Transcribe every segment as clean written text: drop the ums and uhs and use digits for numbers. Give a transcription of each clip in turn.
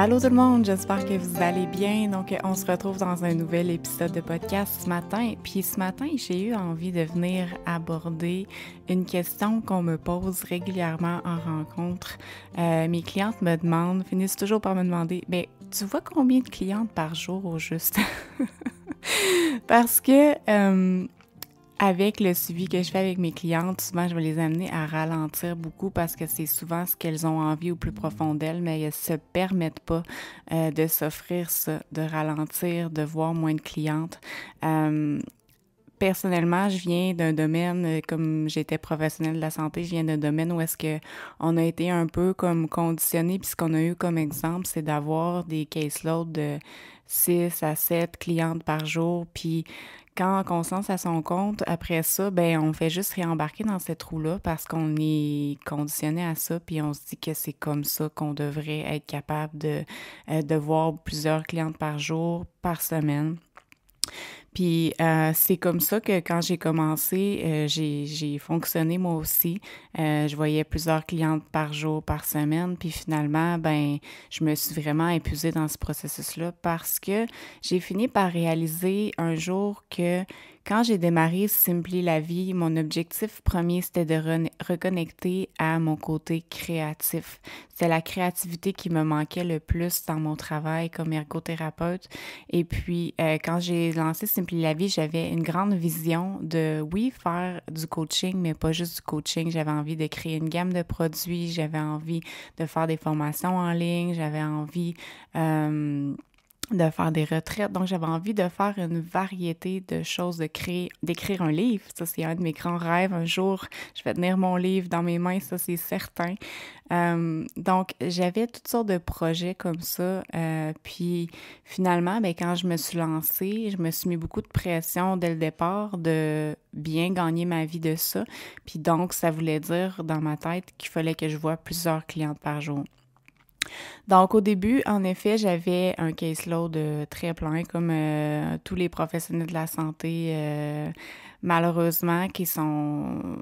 Allô tout le monde, j'espère que vous allez bien. Donc, on se retrouve dans un nouvel épisode de podcast ce matin. Puis ce matin, j'ai eu envie de venir aborder une question qu'on me pose régulièrement en rencontre. Mes clientes me demandent, finissent toujours par me demander, ben, tu vois combien de clientes par jour au juste? Parce que avec le suivi que je fais avec mes clientes, souvent, je vais les amener à ralentir beaucoup parce que c'est souvent ce qu'elles ont envie au plus profond d'elles, mais elles ne se permettent pas de s'offrir ça, de ralentir, de voir moins de clientes. Personnellement, je viens d'un domaine, comme j'étais professionnelle de la santé, je viens d'un domaine où est-ce que on a été un peu comme conditionné, puis ce qu'on a eu comme exemple, c'est d'avoir des caseloads de 6 à 7 clientes par jour, puis quand on se lance à son compte, après ça, ben on fait juste réembarquer dans cette roue-là parce qu'on est conditionné à ça, puis on se dit que c'est comme ça qu'on devrait être capable de voir plusieurs clientes par jour, par semaine. Puis c'est comme ça que quand j'ai commencé, j'ai fonctionné moi aussi. Je voyais plusieurs clientes par jour, par semaine, puis finalement, ben, je me suis vraiment épuisée dans ce processus-là parce que j'ai fini par réaliser un jour que quand j'ai démarré Simply la vie, mon objectif premier, c'était de reconnecter à mon côté créatif. C'est la créativité qui me manquait le plus dans mon travail comme ergothérapeute. Et puis, quand j'ai lancé Simply la vie, j'avais une grande vision de, oui, faire du coaching, mais pas juste du coaching. J'avais envie de créer une gamme de produits, j'avais envie de faire des formations en ligne, j'avais envie de faire des retraites. Donc, j'avais envie de faire une variété de choses, d'écrire un livre. Ça, c'est un de mes grands rêves. Un jour, je vais tenir mon livre dans mes mains, ça, c'est certain. Donc, j'avais toutes sortes de projets comme ça. Puis, finalement, ben, quand je me suis lancée, je me suis mis beaucoup de pression dès le départ de bien gagner ma vie de ça. Puis donc, ça voulait dire dans ma tête qu'il fallait que je voie plusieurs clientes par jour. Donc, au début, en effet, j'avais un caseload très plein, comme tous les professionnels de la santé, malheureusement, qui sont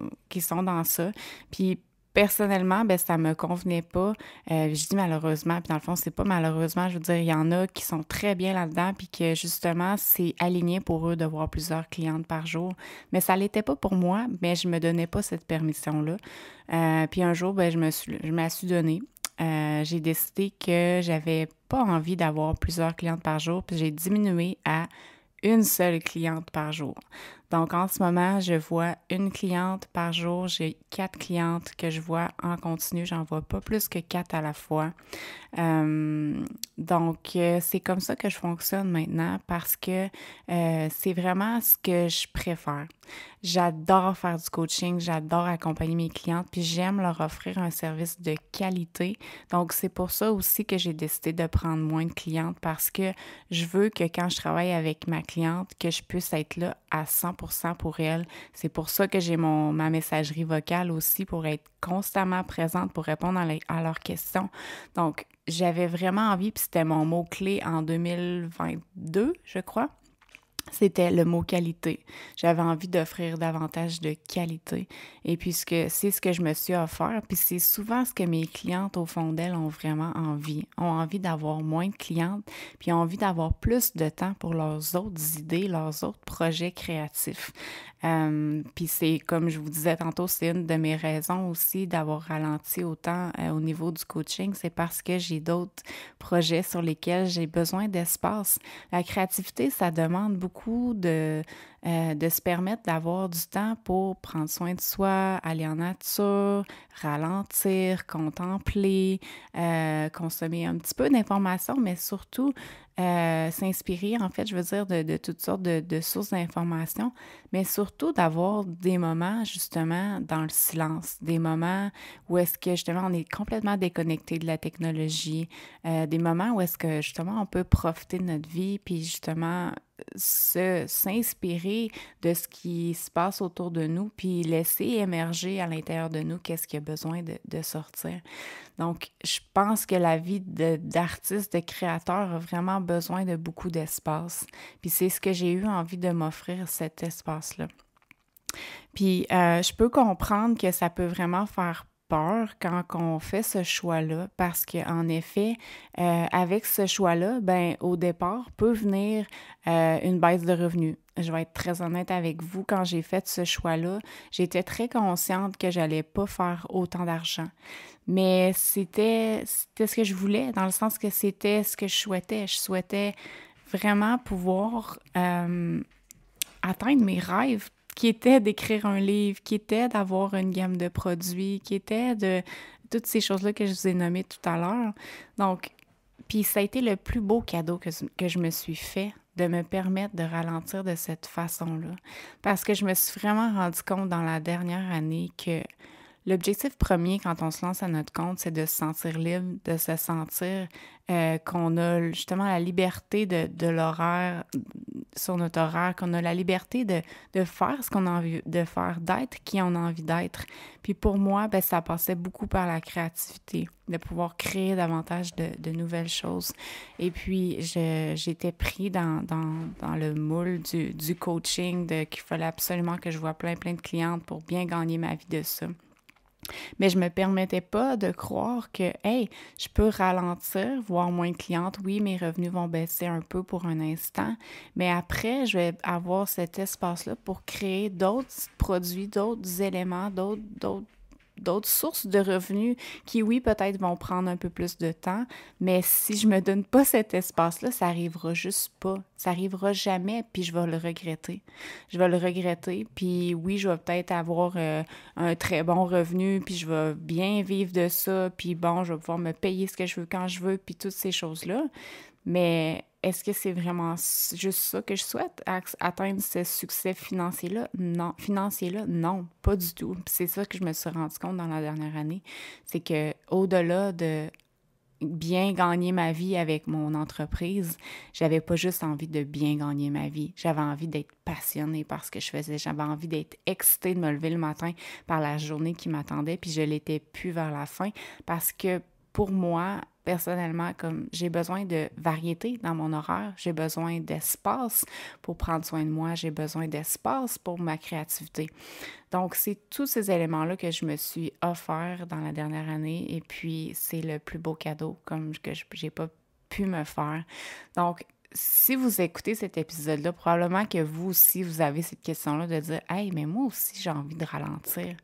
dans ça. Puis, personnellement, ben ça me convenait pas. Je dis malheureusement, puis dans le fond, c'est pas malheureusement, je veux dire, il y en a qui sont très bien là-dedans, puis que justement, c'est aligné pour eux de voir plusieurs clientes par jour. Mais ça l'était pas pour moi, mais je me donnais pas cette permission-là. Puis un jour, ben, je me la suis donnée. J'ai décidé que j'avais pas envie d'avoir plusieurs clientes par jour, puis j'ai diminué à une seule cliente par jour. Donc, en ce moment, je vois une cliente par jour. J'ai 4 clientes que je vois en continu. J'en vois pas plus que 4 à la fois. Donc, c'est comme ça que je fonctionne maintenant parce que c'est vraiment ce que je préfère. J'adore faire du coaching, j'adore accompagner mes clientes, puis j'aime leur offrir un service de qualité. Donc, c'est pour ça aussi que j'ai décidé de prendre moins de clientes parce que je veux que quand je travaille avec ma cliente, que je puisse être là à 100% pour elle. C'est pour ça que j'ai ma messagerie vocale aussi pour être constamment présente pour répondre à leurs questions. Donc, j'avais vraiment envie, puis c'était mon mot-clé en 2022, je crois. C'était le mot qualité. J'avais envie d'offrir davantage de qualité. Et puis, c'est ce que je me suis offert. Puis, c'est souvent ce que mes clientes, au fond d'elles, ont vraiment envie. Ont envie d'avoir moins de clientes, puis ont envie d'avoir plus de temps pour leurs autres idées, leurs autres projets créatifs. Puis, c'est, comme je vous disais tantôt, c'est une de mes raisons aussi d'avoir ralenti autant au niveau du coaching. C'est parce que j'ai d'autres projets sur lesquels j'ai besoin d'espace. La créativité, ça demande beaucoup de se permettre d'avoir du temps pour prendre soin de soi, aller en nature, ralentir, contempler, consommer un petit peu d'informations, mais surtout s'inspirer, en fait, je veux dire, de toutes sortes de sources d'informations, mais surtout d'avoir des moments, justement, dans le silence, des moments où est-ce que, justement, on est complètement déconnecté de la technologie, des moments où est-ce que, justement, on peut profiter de notre vie, puis, justement, s'inspirer de ce qui se passe autour de nous, puis laisser émerger à l'intérieur de nous qu'est-ce qui a besoin de sortir. Donc, je pense que la vie d'artiste, de créateur a vraiment besoin de beaucoup d'espace. Puis c'est ce que j'ai eu envie de m'offrir, cet espace-là. Puis je peux comprendre que ça peut vraiment faire peur quand on fait ce choix-là parce qu'en effet, avec ce choix-là, ben au départ peut venir une baisse de revenus. Je vais être très honnête avec vous, quand j'ai fait ce choix-là, j'étais très consciente que j'allais pas faire autant d'argent. Mais c'était ce que je voulais, dans le sens que c'était ce que je souhaitais. Je souhaitais vraiment pouvoir atteindre mes rêves, qui étaient d'écrire un livre, qui étaient d'avoir une gamme de produits, qui étaient de toutes ces choses-là que je vous ai nommées tout à l'heure. Donc, puis ça a été le plus beau cadeau que je me suis fait, de me permettre de ralentir de cette façon-là. Parce que je me suis vraiment rendu compte dans la dernière année que l'objectif premier quand on se lance à notre compte, c'est de se sentir libre, de se sentir qu'on a justement la liberté de l'horaire, sur notre horaire, qu'on a la liberté de faire ce qu'on a envie de faire, d'être qui on a envie d'être. Puis pour moi, ben, ça passait beaucoup par la créativité, de pouvoir créer davantage de nouvelles choses. Et puis, j'étais pris dans le moule du coaching, qu'il fallait absolument que je voie plein de clientes pour bien gagner ma vie de ça. Mais je me permettais pas de croire que, hey, je peux ralentir, voir moins de clientes. Oui, mes revenus vont baisser un peu pour un instant, mais après, je vais avoir cet espace-là pour créer d'autres produits, d'autres éléments, d'autres sources de revenus qui, oui, peut-être vont prendre un peu plus de temps, mais si je me donne pas cet espace-là, ça arrivera juste pas. Ça arrivera jamais, puis je vais le regretter. Je vais le regretter, puis oui, je vais peut-être avoir un très bon revenu, puis je vais bien vivre de ça, puis bon, je vais pouvoir me payer ce que je veux quand je veux, puis toutes ces choses-là. Mais est-ce que c'est vraiment juste ça que je souhaite, atteindre ce succès financier-là? Non. Financier-là, non, pas du tout. Puis c'est ça que je me suis rendu compte dans la dernière année, c'est que au-delà de bien gagner ma vie avec mon entreprise, j'avais pas juste envie de bien gagner ma vie. J'avais envie d'être passionnée par ce que je faisais. J'avais envie d'être excitée de me lever le matin par la journée qui m'attendait, puis je l'étais plus vers la fin parce que pour moi, personnellement, comme j'ai besoin de variété dans mon horaire, j'ai besoin d'espace pour prendre soin de moi, j'ai besoin d'espace pour ma créativité. Donc, c'est tous ces éléments-là que je me suis offert dans la dernière année et puis c'est le plus beau cadeau comme que j'ai pas pu me faire. Donc, si vous écoutez cet épisode-là, probablement que vous aussi, vous avez cette question-là de dire « Hey, mais moi aussi, j'ai envie de ralentir. »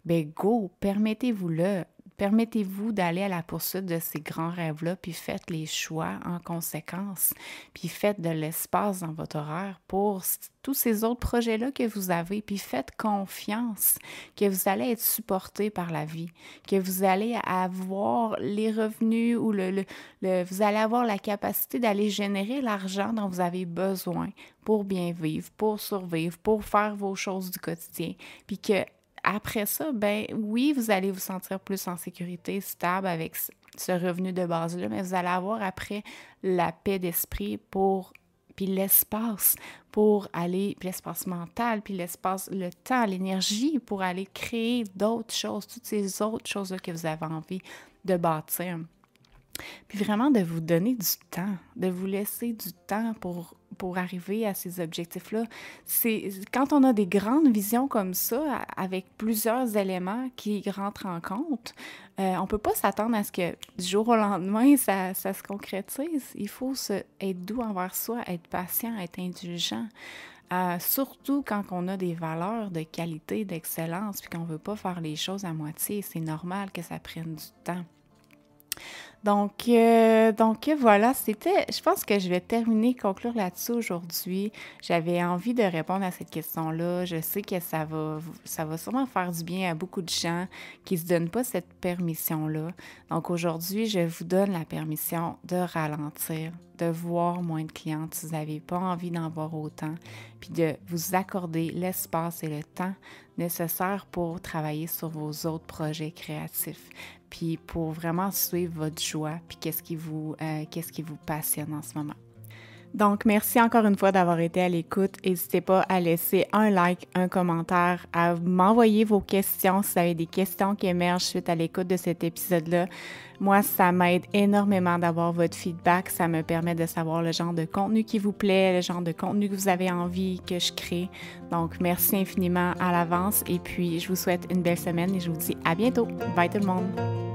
Ben go, permettez-vous-le. Permettez-vous d'aller à la poursuite de ces grands rêves-là, puis faites les choix en conséquence, puis faites de l'espace dans votre horaire pour tous ces autres projets-là que vous avez, puis faites confiance que vous allez être supporté par la vie, que vous allez avoir les revenus ou vous allez avoir la capacité d'aller générer l'argent dont vous avez besoin pour bien vivre, pour survivre, pour faire vos choses du quotidien, puis que après ça, ben oui, vous allez vous sentir plus en sécurité, stable avec ce revenu de base-là, mais vous allez avoir après la paix d'esprit puis l'espace pour aller, puis l'espace mental, puis l'espace, le temps, l'énergie pour aller créer d'autres choses, toutes ces autres choses-là que vous avez envie de bâtir. Puis vraiment de vous donner du temps, de vous laisser du temps pour arriver à ces objectifs-là. C'est quand on a des grandes visions comme ça, avec plusieurs éléments qui rentrent en compte, on peut pas s'attendre à ce que du jour au lendemain, ça se concrétise. Il faut être doux envers soi, être patient, être indulgent. Surtout quand on a des valeurs de qualité, d'excellence, puis qu'on veut pas faire les choses à moitié. C'est normal que ça prenne du temps. Donc voilà, je pense que je vais conclure là-dessus aujourd'hui. J'avais envie de répondre à cette question-là. Je sais que ça va sûrement faire du bien à beaucoup de gens qui se donnent pas cette permission-là. Donc aujourd'hui, je vous donne la permission de ralentir, de voir moins de clientes si vous n'avez pas envie d'en voir autant, puis de vous accorder l'espace et le temps nécessaires pour travailler sur vos autres projets créatifs, puis pour vraiment suivre votre joie, puis qu'est-ce qui vous passionne en ce moment. Donc, merci encore une fois d'avoir été à l'écoute. N'hésitez pas à laisser un like, un commentaire, à m'envoyer vos questions si vous avez des questions qui émergent suite à l'écoute de cet épisode-là. Moi, ça m'aide énormément d'avoir votre feedback. Ça me permet de savoir le genre de contenu qui vous plaît, le genre de contenu que vous avez envie que je crée. Donc, merci infiniment à l'avance et puis je vous souhaite une belle semaine et je vous dis à bientôt. Bye tout le monde!